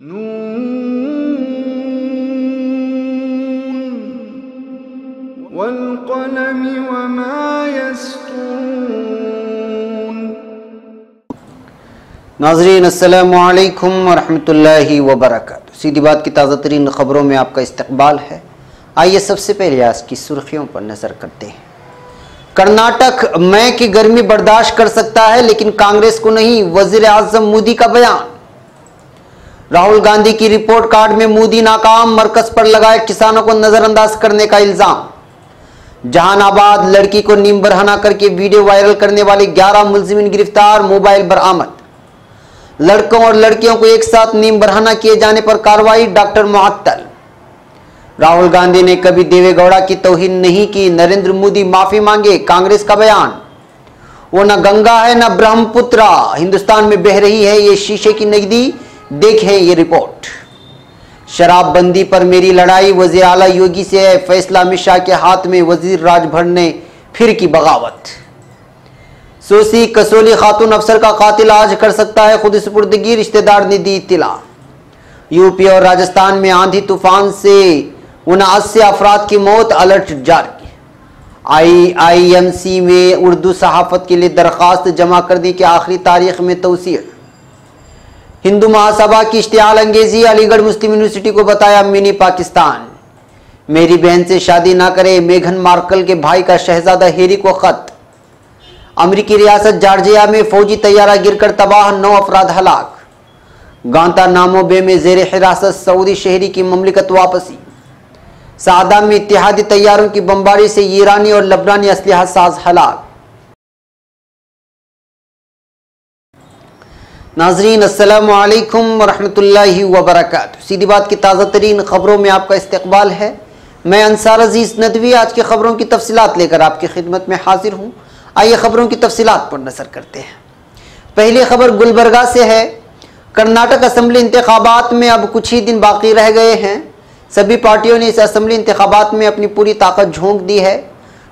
नून वल्क़लमि वमा यस्तून। नाज़रीन अस्सलामु अलैकुम वरहमतुल्लाहि वबरकातुहू। सीधी बात की ताज़ा तरीन खबरों में आपका इस्तकबाल है। आइए सबसे पहले आज की सुर्खियों पर नजर करते हैं। कर्नाटक मई की गर्मी बर्दाश्त कर सकता है लेकिन कांग्रेस को नहीं, वजीर आजम मोदी का बयान। राहुल गांधी की रिपोर्ट कार्ड में मोदी नाकाम, मरकज पर लगाए किसानों को नजरअंदाज करने का इल्जाम। जहानाबाद लड़की को नींब बरहना करके वीडियो वायरल करने वाले 11 मुलजिमीन गिरफ्तार, मोबाइल बरामद। लड़कों और लड़कियों को एक साथ नींब बरहना किए जाने पर कार्रवाई, डॉक्टर मुअत्तल। राहुल गांधी ने कभी देवेगौड़ा की तौहीन नहीं की, नरेंद्र मोदी माफी मांगे, कांग्रेस का बयान। वो न गंगा है न ब्रह्मपुत्रा, हिंदुस्तान में बह रही है ये शीशे की नगदी, देखें ये रिपोर्ट। शराबबंदी पर मेरी लड़ाई, वजीर आला योगी से है फैसला, अमित शाह के हाथ में, वजीर राजभर ने फिर की बगावत। सोसी कसोली खातून अफसर का कातिल आज कर सकता है खुद सुपुर्दगी, रिश्तेदार ने दी इत्तला। यूपी और राजस्थान में आंधी तूफान से 79 अफराद की मौत, अलर्ट जारी। IIMC में उर्दू सहाफत के लिए दरखास्त जमा करने की आखिरी तारीख में तौसीअ। हिंदू महासभा की इश्तिहाल अंगेजी, अलीगढ़ मुस्लिम यूनिवर्सिटी को बताया मिनी पाकिस्तान। मेरी बहन से शादी ना करे, मेघन मार्कल के भाई का शहजादा हैरी को खत। अमेरिकी रियासत जॉर्जिया में फौजी तैयारा गिरकर तबाह, 9 अफराद हलाक। गांतानामो बे में जेर हिरासत सऊदी शहरी की ममलिकत वापसी। सादा में इत्तेहादी तैयारों की बमबारी से ईरानी और लबनानी असलहा साज हलाक। नाजरीन अस्सलामु अलैकुम वरहमतुल्लाहि वबरकातुहू। सीधी बात की ताज़ा तरीन खबरों में आपका इस्तकबाल है। मैं अंसार अजीज नदवी आज की खबरों की तफसीलात लेकर आपकी खिदमत में हाजिर हूँ। आइए खबरों की तफसीलात पर नजर करते हैं। पहली खबर गुलबर्गा से है। कर्नाटक असेंबली इंतखाबात में अब कुछ ही दिन बाकी रह गए हैं। सभी पार्टियों ने इस असेंबली इंतखाबात में अपनी पूरी ताकत झोंक दी है।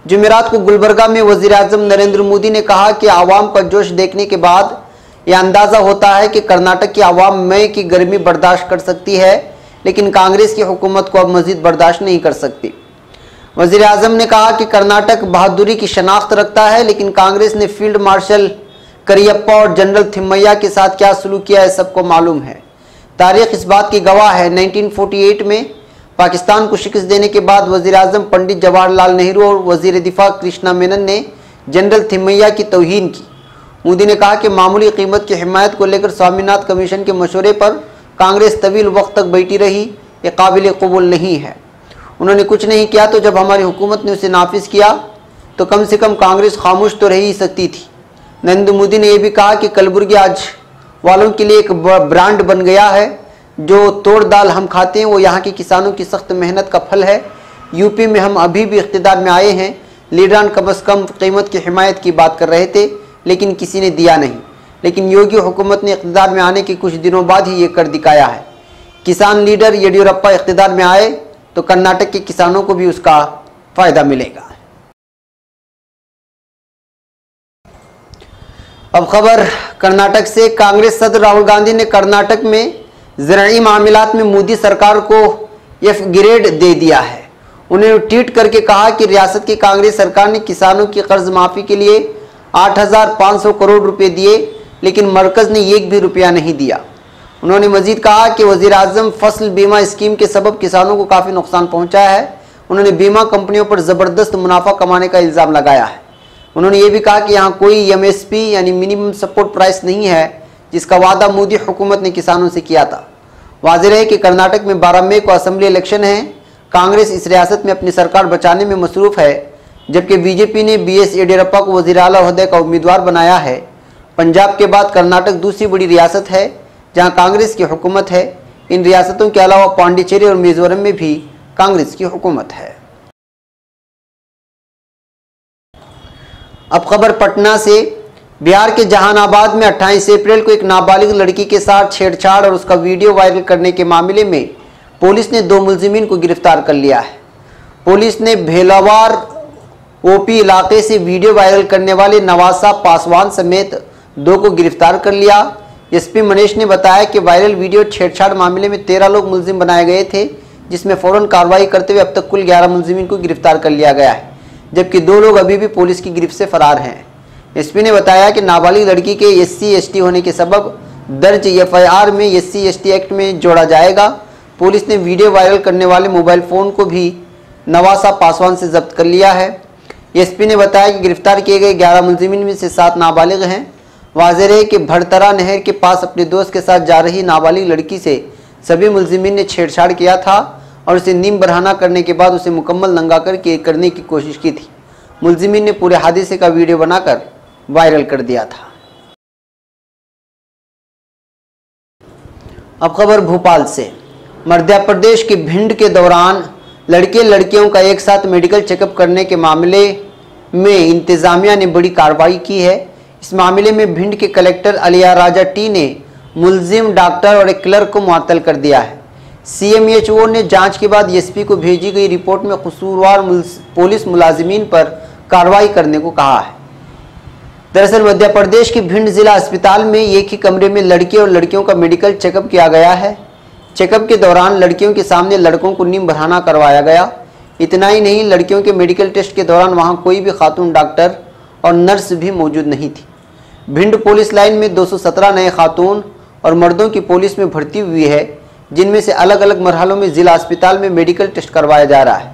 जुमेरात को गुलबर्गा में वजीर आजम नरेंद्र मोदी ने कहा कि आवाम का जोश देखने के बाद यह अंदाज़ा होता है कि कर्नाटक की आवाम मई की गर्मी बर्दाश्त कर सकती है लेकिन कांग्रेस की हुकूमत को अब मजीद बर्दाश्त नहीं कर सकती। वजीर आजम ने कहा कि कर्नाटक बहादुरी की शनाख्त रखता है लेकिन कांग्रेस ने फील्ड मार्शल करियप्पा और जनरल थिम्मैया के साथ क्या सलूक किया है सबको मालूम है। तारीख इस बात की गवाह है। 1948 में पाकिस्तान को शिकस्त देने के बाद वजीर आजम पंडित जवाहरलाल नेहरू और वजीर दिफा कृष्णा मेनन ने जनरल थिम्मैया की तौहीन की। मोदी ने कहा कि मामूली कीमत की हिमायत को लेकर स्वामीनाथन कमीशन के मशवरे पर कांग्रेस तवील वक्त तक बैठी रही, ये काबिल कबूल नहीं है। उन्होंने कुछ नहीं किया तो जब हमारी हुकूमत ने उसे नाफिज किया तो कम से कम कांग्रेस खामोश तो रह ही सकती थी। नरेंद्र मोदी ने यह भी कहा कि कलबुर्गी आज वालों के लिए एक ब्रांड बन गया है। जो तोड़ दाल हम खाते हैं वो यहाँ के किसानों की सख्त मेहनत का फल है। यूपी में हम अभी भी इख्तिदार में आए हैं, लीडरान कम अज़ कम कीमत की हिमायत की बात कर रहे थे लेकिन किसी ने दिया नहीं। लेकिन योगी हुकूमत ने इख्तिदार में आने के कुछ दिनों बाद ही ये कर दिखाया है। किसान लीडर येडियुरप्पा इख्तिदार में आए तो कर्नाटक के किसानों को भी उसका फायदा मिलेगा। अब खबर कर्नाटक से। कांग्रेस सदर राहुल गांधी ने कर्नाटक में ज़राई मामलात में मोदी सरकार को F ग्रेड दे दिया है। उन्होंने ट्वीट करके कहा कि रियासत की कांग्रेस सरकार ने किसानों की कर्ज माफी के लिए 8,500 करोड़ रुपए दिए लेकिन मरकज ने एक भी रुपया नहीं दिया। उन्होंने मजीद कहा कि वजीर आजम फसल बीमा स्कीम के सबब किसानों को काफ़ी नुकसान पहुंचा है। उन्होंने बीमा कंपनियों पर ज़बरदस्त मुनाफा कमाने का इल्ज़ाम लगाया है। उन्होंने ये भी कहा कि यहाँ कोई MSP यानी मिनिमम सपोर्ट प्राइस नहीं है जिसका वादा मोदी हुकूमत ने किसानों से किया था। वाज़ेह है कि कर्नाटक में 12 मई को असेंबली इलेक्शन है। कांग्रेस इस रियासत में अपनी सरकार बचाने में मसरूफ़ है जबकि बीजेपी ने BS येडियुरप्पा को वज़ीर आला ओहदे का उम्मीदवार बनाया है। पंजाब के बाद कर्नाटक दूसरी बड़ी रियासत है जहां कांग्रेस की हुकूमत है। इन रियासतों के अलावा पांडिचेरी और मिजोरम में भी कांग्रेस की हुकूमत है। अब खबर पटना से। बिहार के जहानाबाद में 28 अप्रैल को एक नाबालिग लड़की के साथ छेड़छाड़ और उसका वीडियो वायरल करने के मामले में पुलिस ने 2 मुलजिमीन को गिरफ्तार कर लिया है। पुलिस ने भेलावार OP इलाके से वीडियो वायरल करने वाले नवासा पासवान समेत 2 को गिरफ्तार कर लिया। एसपी मनीष ने बताया कि वायरल वीडियो छेड़छाड़ मामले में 13 लोग मुलजिम बनाए गए थे, जिसमें फौरन कार्रवाई करते हुए अब तक कुल 11 मुलजिमीन को गिरफ्तार कर लिया गया है, जबकि 2 लोग अभी भी पुलिस की गिरफ्त से फरार हैं। एसपी ने बताया कि नाबालिग लड़की के SC/ST होने के सबब दर्ज FIR में SC/ST एक्ट में जोड़ा जाएगा। पुलिस ने वीडियो वायरल करने वाले मोबाइल फ़ोन को भी नवासा पासवान से जब्त कर लिया है। एसपी ने बताया कि गिरफ्तार किए गए 11 मुलजिमीन में से 7 नाबालिग हैं। वाज़ेह है कि भड़तरा नहर के पास अपने दोस्त के साथ जा रही नाबालिग लड़की से सभी मुलजिमीन ने छेड़छाड़ किया था और उसे नीम बरहाना करने के बाद उसे मुकम्मल नंगा करने की कोशिश की थी। मुलजिमीन ने पूरे हादसे का वीडियो बनाकर वायरल कर दिया था। अब खबर भोपाल से। मध्य प्रदेश के भिंड के दौरान लड़के लड़कियों का एक साथ मेडिकल चेकअप करने के मामले में इंतजामिया ने बड़ी कार्रवाई की है। इस मामले में भिंड के कलेक्टर अलिया राजा टी ने मुलजिम डॉक्टर और एक क्लर्क को मुअत्तल कर दिया है। CMHO ने जांच के बाद एसपी को भेजी गई रिपोर्ट में कसूरवार पुलिस मुलाजिमीन पर कार्रवाई करने को कहा है। दरअसल मध्य प्रदेश के भिंड जिला अस्पताल में एक ही कमरे में लड़के और लड़कियों का मेडिकल चेकअप किया गया है। चेकअप के दौरान लड़कियों के सामने लड़कों को नीम बरहाना करवाया गया। इतना ही नहीं, लड़कियों के मेडिकल टेस्ट के दौरान वहां कोई भी खातून डॉक्टर और नर्स भी मौजूद नहीं थी। भिंड पुलिस लाइन में 217 नए खातून और मर्दों की पुलिस में भर्ती हुई है, जिनमें से अलग अलग मरहलों में जिला अस्पताल में मेडिकल टेस्ट करवाया जा रहा है।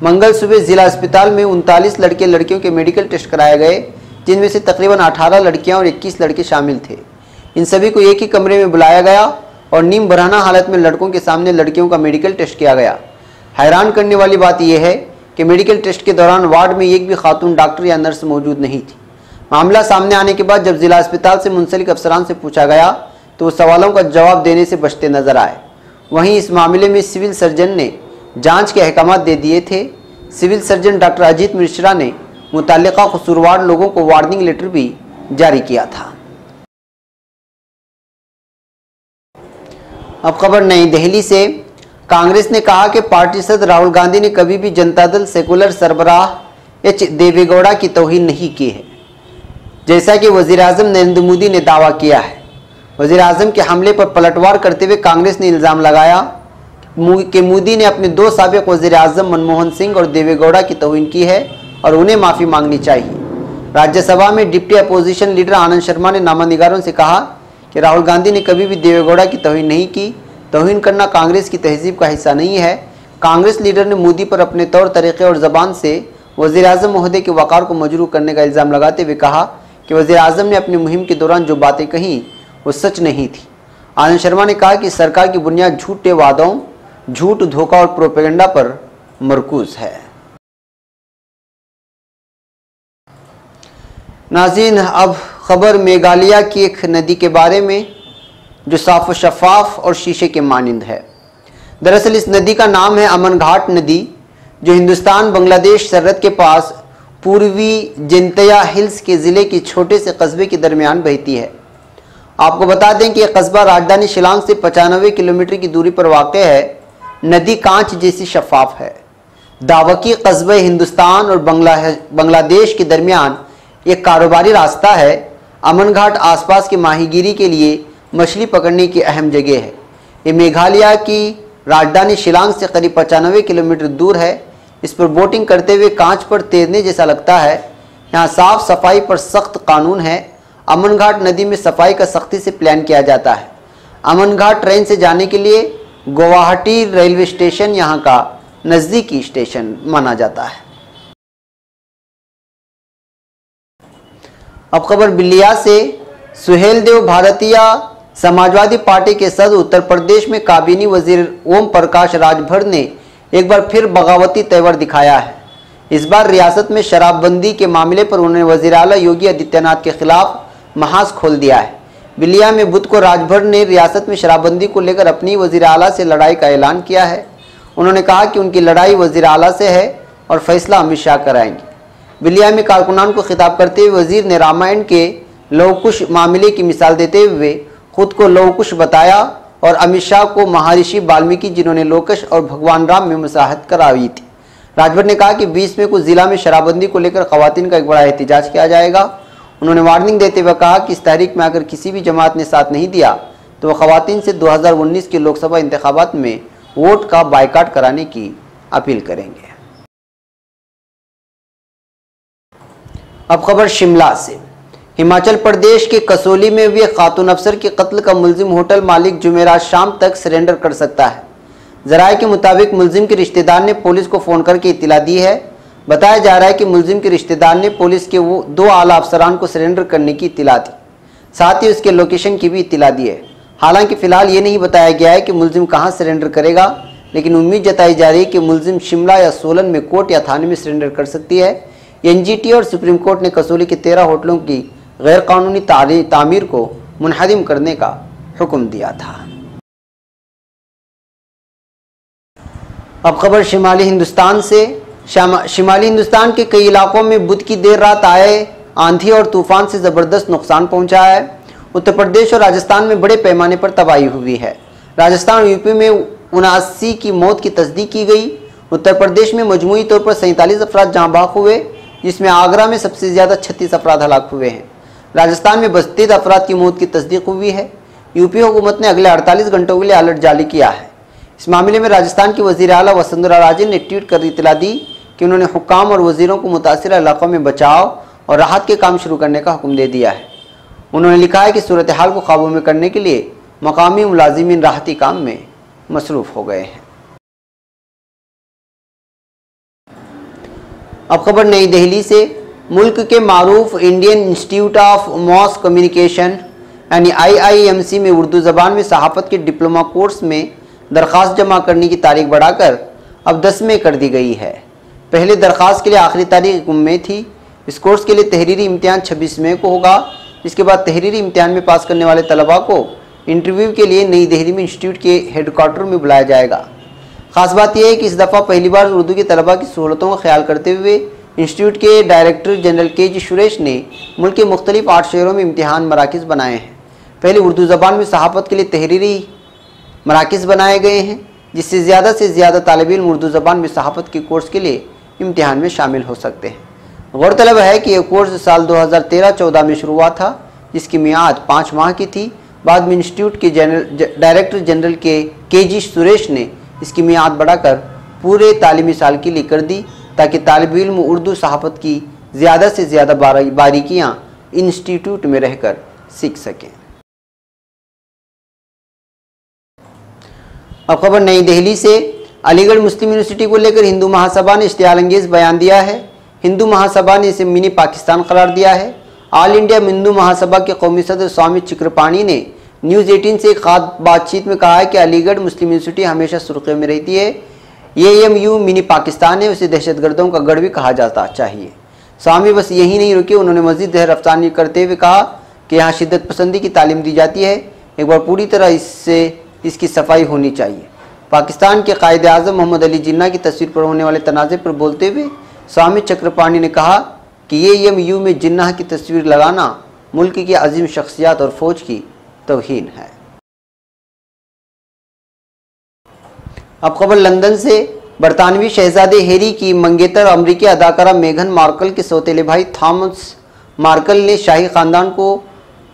मंगल सुबह जिला अस्पताल में 39 लड़के लड़कियों के मेडिकल टेस्ट कराए गए, जिनमें से तकरीबन 18 लड़कियां और 21 लड़के शामिल थे। इन सभी को एक ही कमरे में बुलाया गया और नीम बरहाना हालत में लड़कों के सामने लड़कियों का मेडिकल टेस्ट किया गया। हैरान करने वाली बात यह है कि मेडिकल टेस्ट के दौरान वार्ड में एक भी खातून डॉक्टर या नर्स मौजूद नहीं थी। मामला सामने आने के बाद जब जिला अस्पताल से मुंसलिक अफसरान से पूछा गया तो वो सवालों का जवाब देने से बचते नजर आए। वहीं इस मामले में सिविल सर्जन ने जांच के अहकाम दे दिए थे। Civil surgeon doctor Ajit Mishra ने मुतल्लिका कसूरवार लोगों को वार्निंग लेटर भी जारी किया था। अब खबर नई दिल्ली से। कांग्रेस ने कहा कि पार्टी सदर राहुल गांधी ने कभी भी जनता दल सेकुलर सरबराह H देवेगौड़ा की तौहीन नहीं की है, जैसा कि वज़ीर-ए-आज़म नरेंद्र मोदी ने दावा किया है। वज़ीर-ए-आज़म के हमले पर पलटवार करते हुए कांग्रेस ने इल्ज़ाम लगाया कि मोदी ने अपने 2 साबिक़ वज़ीर-ए-आज़म मनमोहन सिंह और देवेगौड़ा की तौहीन की है और उन्हें माफ़ी मांगनी चाहिए। राज्यसभा में deputy opposition leader Anand Sharma ने नामानिगारों से कहा कि राहुल गांधी ने कभी भी देवेगौड़ा की तौहीन नहीं की। तौहीन करना कांग्रेस की तहजीब का हिस्सा नहीं है। कांग्रेस लीडर ने मोदी पर अपने तौर तरीक़े और ज़बान से वज़ीर-ए-आज़म महोदय के वक़ार को मजरूह करने का इल्ज़ाम लगाते हुए कहा कि वज़ीर-ए-आज़म ने अपनी मुहिम के दौरान जो बातें कहीं वो सच नहीं थी। आनंद शर्मा ने कहा कि सरकार की बुनियाद झूठे वादों, झूठ, धोखा और प्रोपेगेंडा पर मरकूज है। नाज़रीन, अब खबर मेघालय की एक नदी के बारे में जो साफ व शफाफ और शीशे के मानिंद है। दरअसल इस नदी का नाम है अमन घाट नदी, जो हिंदुस्तान बांग्लादेश सरहद के पास पूर्वी जंतया हिल्स के ज़िले के छोटे से कस्बे के दरमियान बहती है। आपको बता दें कि यह कस्बा राजधानी शिलांग से 95 किलोमीटर की दूरी पर वाक़ है। नदी कांच जैसी शफाफ है। दावकी कस्बे हिंदुस्तान और बांग्लादेश के दरमियान एक कारोबारी रास्ता है। अमन घाट आसपास की माहीगीरी के लिए मछली पकड़ने की अहम जगह है। ये मेघालय की राजधानी शिलांग से करीब 95 किलोमीटर दूर है। इस पर बोटिंग करते हुए कांच पर तैरने जैसा लगता है। यहाँ साफ सफाई पर सख्त कानून है। अमन घाट नदी में सफाई का सख्ती से प्लान किया जाता है। अमन घाट ट्रेन से जाने के लिए गुवाहाटी रेलवे स्टेशन यहाँ का नज़दीकी स्टेशन माना जाता है। अब खबर बिल्लिया से। सुहेल देव भारतीय समाजवादी पार्टी के सदर उत्तर प्रदेश में काबीनी वजीर ओम प्रकाश राजभर ने एक बार फिर बगावती तेवर दिखाया है। इस बार रियासत में शराबबंदी के मामले पर उन्होंने वजीर आला योगी आदित्यनाथ के खिलाफ महाज खोल दिया है। बिल्लिया में बुध को राजभर ने रियासत में शराबबंदी को लेकर अपनी वजीर आला से लड़ाई का ऐलान किया है। उन्होंने कहा कि उनकी लड़ाई वजीर आला से है और फैसला अमित शाह कराएंगे। बिल्लिया में कारकुनान को खिताब करते हुए वजीर ने रामायण के लवकुश मामले की मिसाल देते हुए खुद को लवकुश बताया और अमित शाह को महर्षि वाल्मीकि, जिन्होंने लोकश और भगवान राम में मुसाहत कराई थी। राजभर ने कहा कि 20 मई को जिला में शराबबंदी को लेकर खवातीन का एक बड़ा एहतजाज किया जाएगा। उन्होंने वार्निंग देते हुए कहा कि इस तहरीक में अगर किसी भी जमात ने साथ नहीं दिया तो वह ख़वातीन से 2019 के लोकसभा इंतखाबात में वोट का बायकाट कराने की अपील करेंगे। अब खबर शिमला से। हिमाचल प्रदेश के कसौली में हुए खातून अफसर के कत्ल का मुल्जिम होटल मालिक जुमेरात शाम तक सरेंडर कर सकता है। जराये के मुताबिक मुल्जिम के रिश्तेदार ने पुलिस को फ़ोन करके इत्तला दी है। बताया जा रहा है कि मुल्जिम के रिश्तेदार ने पुलिस के वो 2 आला अफसरान को सरेंडर करने की इत्तला दी, साथ ही उसके लोकेशन की भी इत्तला दी है। हालांकि फ़िलहाल ये नहीं बताया गया है कि मुल्जिम कहाँ सरेंडर करेगा, लेकिन उम्मीद जताई जा रही है कि मुल्जिम शिमला या सोलन में कोर्ट या थाने में सरेंडर कर सकती है। एनजीटी और सुप्रीम कोर्ट ने कसौली के 13 होटलों की गैर कानूनी तामीर को मुनहदिम करने का हुक्म दिया था। अब खबर शिमाली हिंदुस्तान से। शिमाली हिंदुस्तान के कई इलाकों में बुध की देर रात आए आंधी और तूफान से ज़बरदस्त नुकसान पहुंचा है। उत्तर प्रदेश और राजस्थान में बड़े पैमाने पर तबाही हुई है। राजस्थान और यूपी में 79 की मौत की तस्दीक की गई। उत्तर प्रदेश में मजमूई तौर पर 47 अफराद जाँ बाक हुए, जिसमें आगरा में सबसे ज़्यादा 36 अफराद हलाक हुए हैं। राजस्थान में 32 अफराद की मौत की तस्दीक हुई है। यूपी हुकूमत ने अगले 48 घंटों के लिए अलर्ट जारी किया है। इस मामले में राजस्थान की वज़ीर आला वसुंधरा राजे ने ट्वीट कर इत्तला दी कि उन्होंने हुक्काम और वज़ीरों को मुतासिर इलाकों में बचाव और राहत के काम शुरू करने का हुक्म दे दिया है। उन्होंने लिखा है कि सूरत हाल को काबू में करने के लिए मकामी मुलाजिमीन राहती काम में मसरूफ़ हो गए हैं। अब खबर नई दिल्ली से। मुल्क के मारूफ Indian Institute of Mass Communication यानी IIMC में उर्दू ज़बान में सहाफ़त के डिप्लोमा कोर्स में दरख्वास्त जमा करने की तारीख बढ़ाकर अब 10 मई कर दी गई है। पहले दरख्वास्त के लिए आखिरी तारीख 1 मई थी। इस कोर्स के लिए तहरीरी इम्तिहान 26 मई को होगा। इसके बाद तहरीरी इम्तिहान में पास करने वाले तलबा को इंटरव्यू के लिए नई दिल्ली में इंस्टीट्यूट के हेडक्वार्टर में बुलाया जाएगा। ख़ास बात यह है कि इस दफ़ा पहली बार उर्दू के तलबा की सहूलतों का ख्याल करते हुए इंस्टीट्यूट के डायरेक्टर जनरल KG सुरेश ने मुल्क के मुख्तलिफ 8 शहरों में इम्तिहान मराकिज़ बनाए हैं। पहले उर्दू ज़बान में सहाफ़त के लिए तहरीरी मराकिज़ बनाए गए हैं, जिससे ज़्यादा से ज़्यादा तालिब इल्म उर्दू ज़बान में सहाफ़त के कोर्स के लिए इम्तिहान में शामिल हो सकते हैं। गौरतलब है कि यह कोर्स साल 2013-14 में शुरू हुआ था, जिसकी मियाद 5 माह की थी। बाद में इंस्टीट्यूट के डायरेक्टर जनरल KG सुरेश ने इसकी मियाद बढ़ाकर पूरे तालीमी साल के लिए कर दी, ताकि तालिब इल्म उर्दू सहाफ़त की ज़्यादा से ज़्यादा बारीकियाँ इंस्टीट्यूट में रहकर सीख सकें। अब खबर नई दिल्ली से। अलीगढ़ मुस्लिम यूनिवर्सिटी को लेकर हिंदू महासभा ने इश्तियाल-अंगेज़ बयान दिया है। हिंदू महासभा ने इसे मिनी पाकिस्तान करार दिया है। ऑल इंडिया हिंदू महासभा के कौमी सदर स्वामी चिक्रपाणी ने न्यूज़ 18 से एक खास बातचीत में कहा है कि अलीगढ़ मुस्लिम यूनिवर्सिटी हमेशा सुर्खियों में रहती है। ये AMU मिनी पाकिस्तान है, उसे दहशतगर्दों का गढ़ भी कहा जाता चाहिए। स्वामी बस यही नहीं रुके, उन्होंने मज़ीद जहर अफसानी करते हुए कहा कि यहाँ शिद्दत पसंदी की तालीम दी जाती है। एक बार पूरी तरह इसकी सफाई होनी चाहिए। पाकिस्तान के कायद आज़म मोहम्मद अली जिन्ना की तस्वीर पर होने वाले तनाज़े पर बोलते हुए स्वामी चक्रपाणी ने कहा कि ये AMU में जिन्ना की तस्वीर लगाना मुल्क की अजीम शख्सियत और फौज की तौहीन है। अब खबर लंदन से। बरतानवी शहजादे हैरी की मंगेतर अमरीकी अदाकारा मेघन मार्कल के सौतेले भाई थॉमस मार्कल ने शाही ख़ानदान को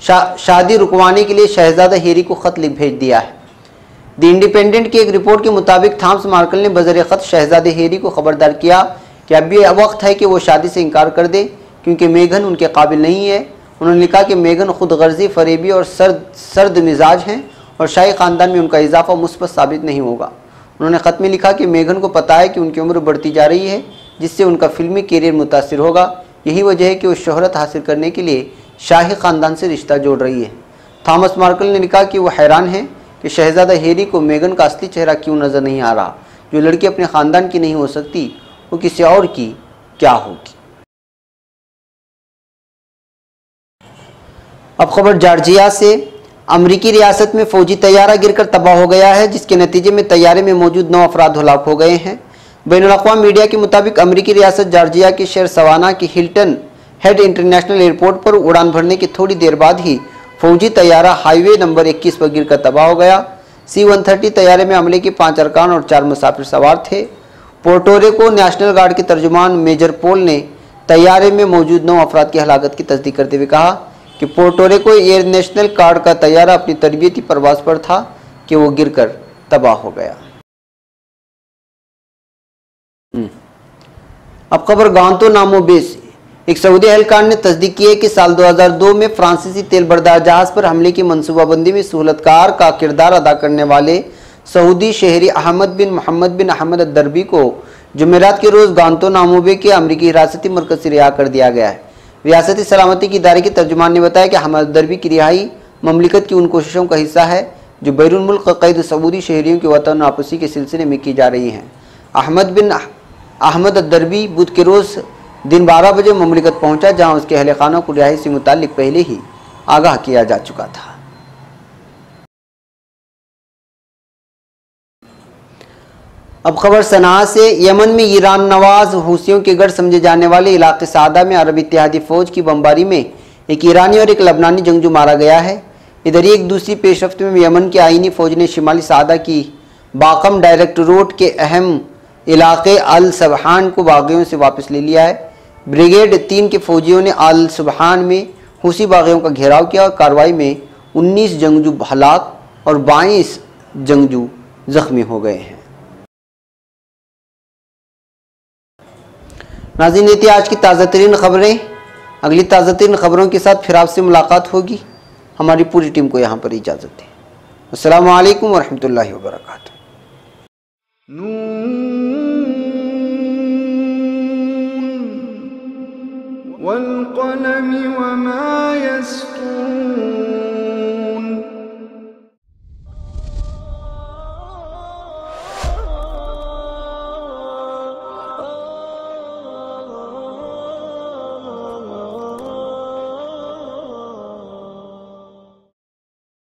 शादी रुकवाने के लिए शहजादा हैरी को ख़त भेज दिया है। द इंडिपेंडेंट की एक रिपोर्ट के मुताबिक थॉमस मार्कल ने बज़र ख़त शहजादे हैरी को खबरदार किया कि अब भी वक्त है कि वो शादी से इनकार कर दे, क्योंकि मेघन उनके काबिल नहीं है। उन्होंने लिखा कि मेघन खुद गर्जी, फरेबी और सर्द मिजाज हैं और शाही ख़ानदान में उनका इजाफा मुस्बत साबित नहीं होगा। उन्होंने ख़त में लिखा कि मेघन को पता है कि उनकी उम्र बढ़ती जा रही है, जिससे उनका फिल्मी कैरियर मुतासिर होगा। यही वजह है कि वो शोहरत हासिल करने के लिए शाही ख़ानदान से रिश्ता जोड़ रही है। थॉमस मार्कल ने लिखा कि वो हैरान है कि शहजादा हैरी को मेघन का असली चेहरा क्यों नज़र नहीं आ रहा। जो लड़की अपने ख़ानदान की नहीं हो सकती, वो किसी और की क्या होगी। अब खबर जॉर्जिया से। अमरीकी रियासत में फ़ौजी तैयारा गिरकर तबाह हो गया है, जिसके नतीजे में तैयारे में मौजूद 9 अफराद हलाक हो गए हैं। बैनुल-अक़वामी मीडिया के मुताबिक अमरीकी रियासत जॉर्जिया के शहर सवाना की हिल्टन हेड इंटरनेशनल एयरपोर्ट पर उड़ान भरने के थोड़ी देर बाद ही फ़ौजी तैयारा हाईवे नंबर 21 पर गिरकर तबाह हो गया। C-130 तैयारे में अमले के 5 अरकान और 4 मुसाफिर सवार थे। पोर्टोरिको नेशनल गार्ड के तर्जुमान मेजर पोल ने तैयारे में मौजूद 9 अफराद की हलाकत की तस्दीक करते हुए कहा कि पोर्टोरिको एयर नेशनल कार्ड का तैयारा अपनी तरबियती परवाज पर था कि वो गिरकर तबाह हो गया। अब खबर गांतो बे से। एक सऊदी एहलकार ने तस्दीक की है कि साल 2002 में फ्रांसीसी तेल बरदार जहाज पर हमले की मनसूबाबंदी में सहूलतकार का किरदार अदा करने वाले सऊदी शहरी अहमद बिन मोहम्मद बिन अहमद अद-दरबी को जुमेरात के रोज़ गांतो बे के अमरीकी हिरासती मरकज से रिहा कर दिया गया है। रियासती सलामती की इदारे के तर्जुमान ने बताया कि अहमद अद-दरबी की रिहाई ममलिकत की उन कोशिशों का हिस्सा है जो बैरून मुल्क कैद सऊदी शहरियों की वतन वापसी के सिलसिले में की जा रही हैं। अहमद अद-दरबी बुध के रोज़ दिन 12 बजे ममलिकत पहुंचा, जहां उसके अहले खाना को रिहाई से मुताल्लिक पहले ही आगाह किया जा चुका था। अब खबर सना से। यमन में ईरान नवाज हूसियों के गढ़ समझे जाने वाले इलाके सादा में अरब इत्तेहादी फौज की बमबारी में एक ईरानी और एक लबनानी जंगजू मारा गया है। इधर एक दूसरी पेशरफ्त में यमन की आईनी फौज ने शिमाली सादा की बाकम डायरेक्ट रोड के अहम इलाके अल सबहान को बागियों से वापस ले लिया है। ब्रिगेड 3 के फौजियों ने अल सबहान में हूसी बागियों का घेराव किया और कार्रवाई में 19 जंगजू हलाक और 22 जंगजू जख्मी हो गए हैं। नाज़रीन, ये थी आज की ताज़ा तरीन खबरें। अगली ताज़ा तरीन खबरों के साथ फिर आपसे मुलाकात होगी। हमारी पूरी टीम को यहाँ पर इजाज़त दें। अस्सलामु अलैकुम वरहमतुल्लाहि वबरकातुहू। वल क़लम वमा